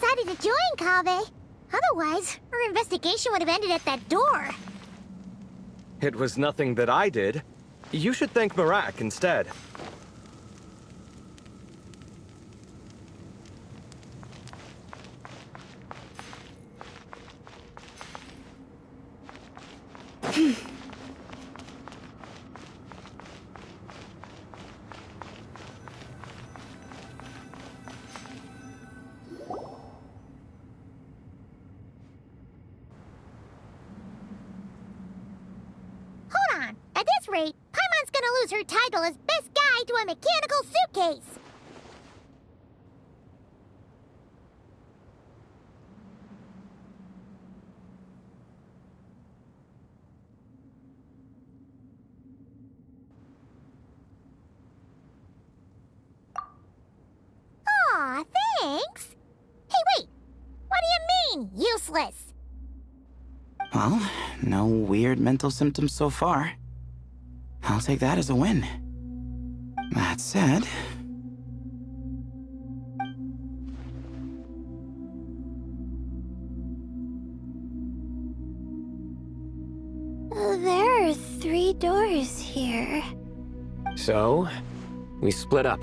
decided to join Kaveh. Otherwise, our investigation would have ended at that door. It was nothing that I did. You should thank Marak instead. Hold on. At this rate, Paimon's gonna lose her title as best guy to a mechanical suitcase. Aw, thanks. Hey, wait. What do you mean, useless? Well, no weird mental symptoms so far. I'll take that as a win. That said... There are 3 doors here. So, we split up.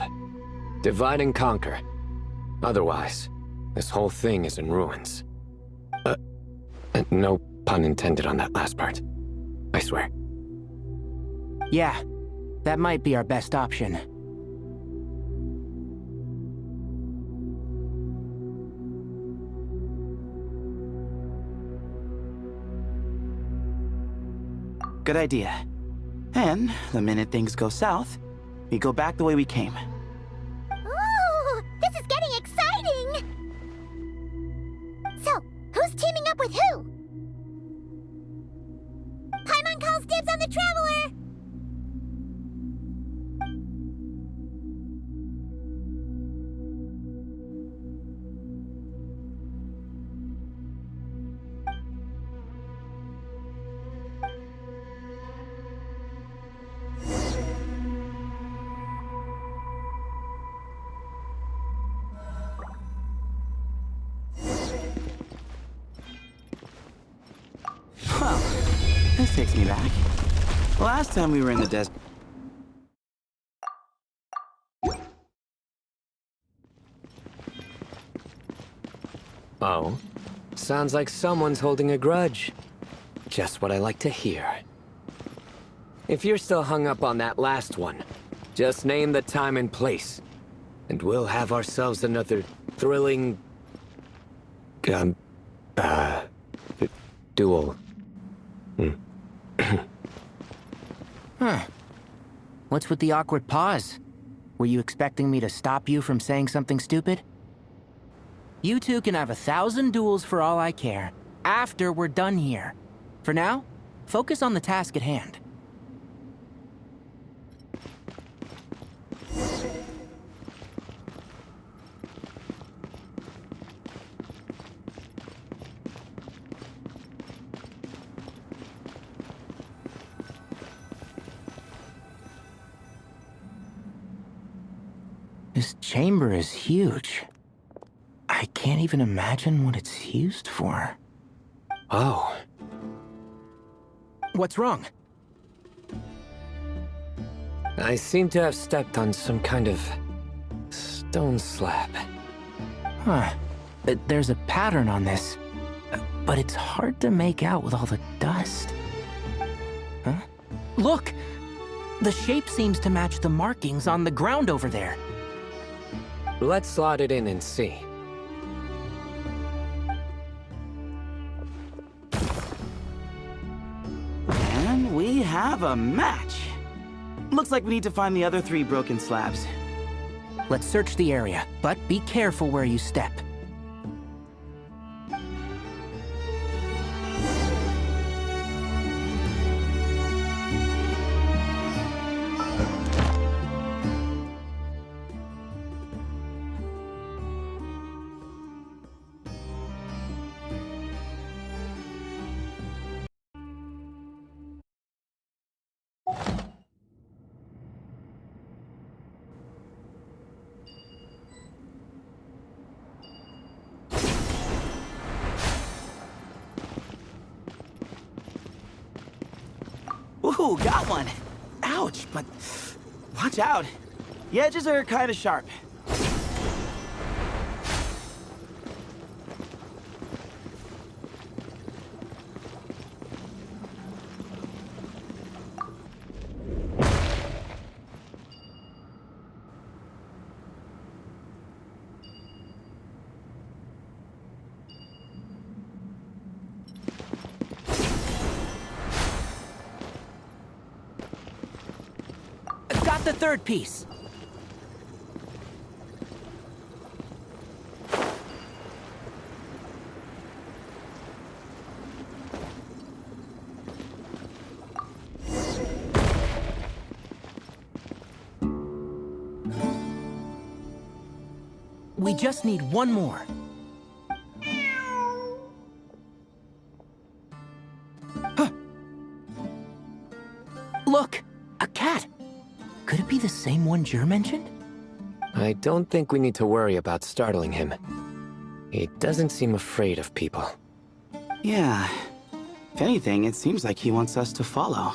Divide and conquer. Otherwise, this whole thing is in ruins. No pun intended on that last part. I swear. Yeah, that might be our best option. Good idea. And the minute things go south, we go back the way we came. Ooh, this is getting exciting! So, who's teaming up with who? Paimon calls dibs on the Traveler! Well, this takes me back. Last time we were in the desert... Oh? Sounds like someone's holding a grudge. Just what I like to hear. If you're still hung up on that last one, just name the time and place. And we'll have ourselves another thrilling... duel. Huh. What's with the awkward pause? Were you expecting me to stop you from saying something stupid? You two can have 1,000 duels for all I care, after we're done here. For now, focus on the task at hand. This chamber is huge. I can't even imagine what it's used for. Oh. What's wrong? I seem to have stepped on some kind of stone slab. Huh. There's a pattern on this, but it's hard to make out with all the dust. Huh? Look! The shape seems to match the markings on the ground over there. Let's slot it in and see. And we have a match. Looks like we need to find the other 3 broken slabs. Let's search the area, but be careful where you step. Ooh, got one. Ouch, but watch out. The edges are kind of sharp. Got the third piece. We just need one more. Huh. Look, a cat. Could it be the same one Jer mentioned? I don't think we need to worry about startling him. He doesn't seem afraid of people. Yeah. If anything, it seems like he wants us to follow.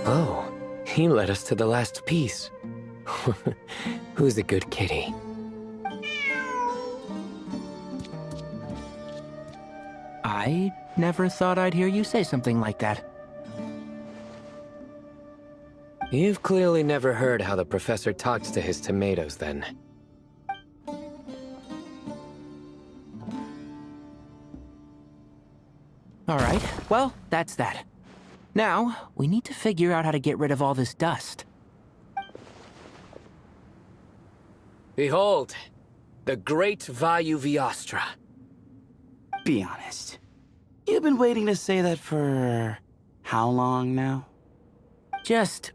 Oh, he led us to the last piece. Who's a good kitty? I never thought I'd hear you say something like that. You've clearly never heard how the professor talks to his tomatoes, then. All right, well, that's that. Now, we need to figure out how to get rid of all this dust. Behold, the great Vayu Viastra. Be honest. You've been waiting to say that for how long now? Just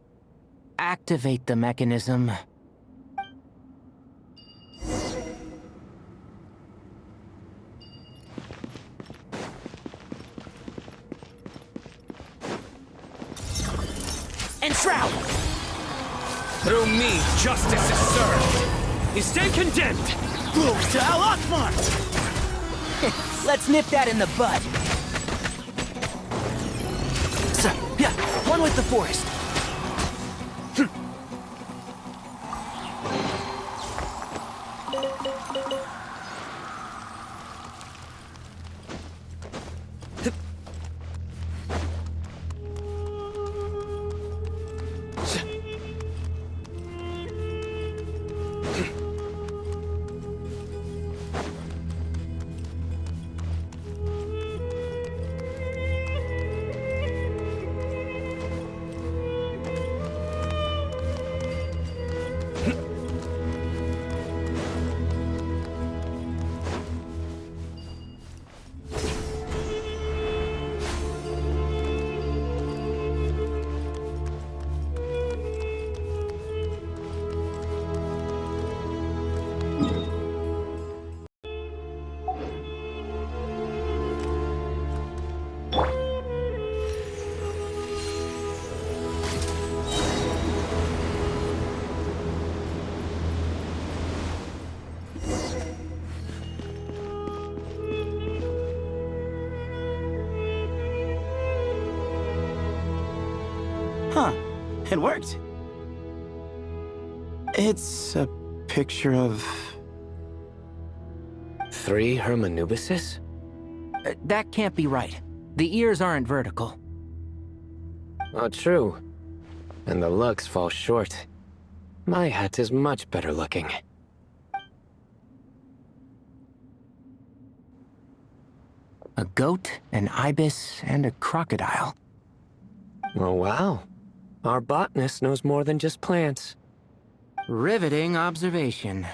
activate the mechanism. And shroud! Through me, justice is served. You stay condemned. Glory to Al Akbar! Let's nip that in the bud. So, yeah, one with the forest. Huh. It worked. It's a picture of... 3 Hermanubises? That can't be right. The ears aren't vertical. Oh, true. And the looks fall short. My hat is much better looking. A goat, an ibis, and a crocodile. Oh, wow. Our botanist knows more than just plants. Riveting observation.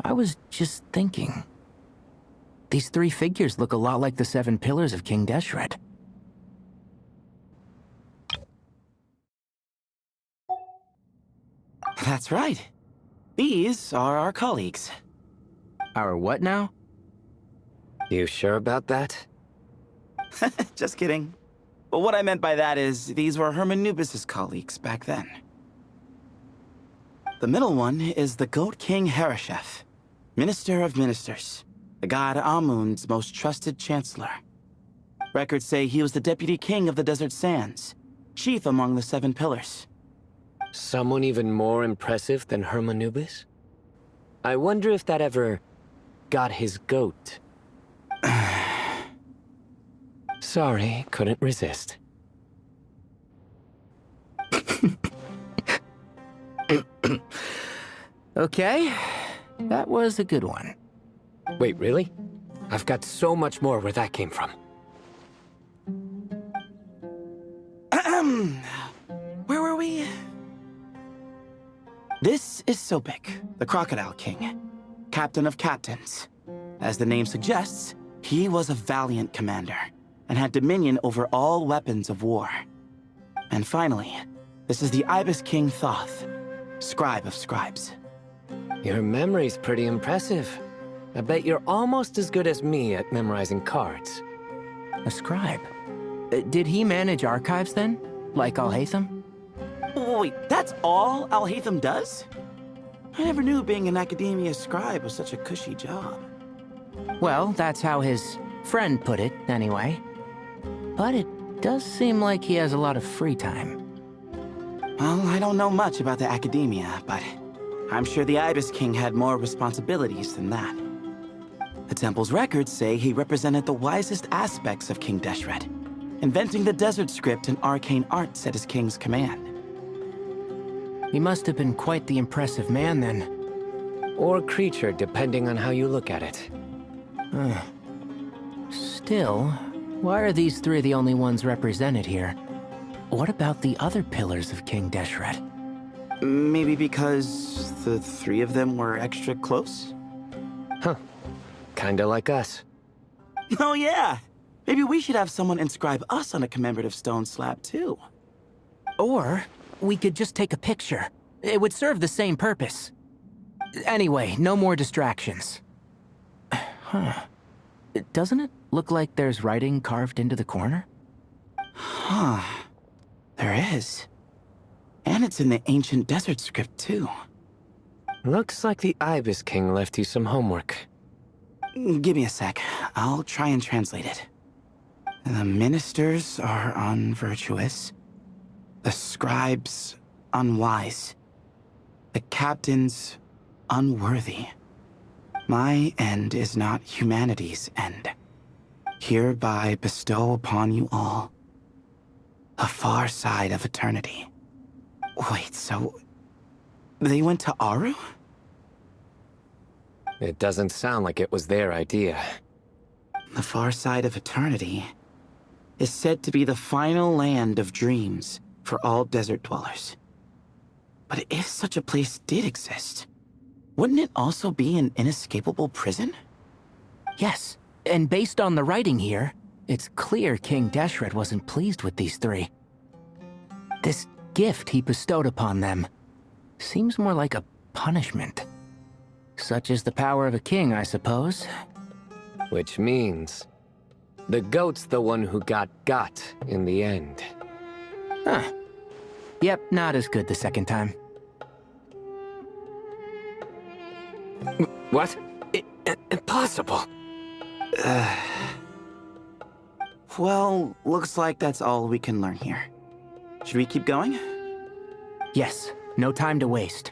I was just thinking. These three figures look a lot like the 7 pillars of King Deshret. That's right. These are our colleagues. Our what now? You sure about that? Just kidding. But what I meant by that is, these were Hermanubis' colleagues back then. The middle one is the Goat King Hereshef, Minister of Ministers, the god Amun's most trusted chancellor. Records say he was the deputy king of the Desert Sands, chief among the 7 pillars. Someone even more impressive than Hermanubis? I wonder if that ever got his goat. Sorry, couldn't resist. Okay, that was a good one. Wait, really? I've got so much more where that came from. Where were we? This is Sobek, the Crocodile King, Captain of Captains. As the name suggests, he was a valiant commander and had dominion over all weapons of war. And finally, this is the Ibis King Thoth, Scribe of Scribes. Your memory's pretty impressive. I bet you're almost as good as me at memorizing cards. A scribe. Did he manage archives then? Like Alhaitham? Wait, that's all Alhaitham does? I never knew being an academia scribe was such a cushy job. Well, that's how his friend put it, anyway. But it does seem like he has a lot of free time. Well, I don't know much about the academia, but I'm sure the Ibis King had more responsibilities than that. The temple's records say he represented the wisest aspects of King Deshret, inventing the desert script and arcane arts at his king's command. He must have been quite the impressive man then. Or creature, depending on how you look at it. Still, why are these three the only ones represented here? What about the other pillars of King Deshret? Maybe because the 3 of them were extra close? Huh. Kinda like us. Oh yeah! Maybe we should have someone inscribe us on a commemorative stone slab too. Or we could just take a picture. It would serve the same purpose. Anyway, no more distractions. Huh. Doesn't it look like there's writing carved into the corner? Huh. There is. And it's in the ancient desert script too. Looks like the Ibis King left you some homework. Give me a sec. I'll try and translate it. The ministers are unvirtuous. The scribes unwise. The captains unworthy. My end is not humanity's end. Hereby bestow upon you all a far side of eternity. Wait, so they went to Aru? It doesn't sound like it was their idea. The far side of eternity is said to be the final land of dreams for all desert dwellers. But if such a place did exist, wouldn't it also be an inescapable prison? Yes, and based on the writing here, it's clear King Deshret wasn't pleased with these three. This gift he bestowed upon them seems more like a punishment. Such is the power of a king, I suppose. Which means the goat's the one who got in the end. Huh. Yep, not as good the second time. What? Impossible. Well, looks like that's all we can learn here. Should we keep going? Yes, no time to waste.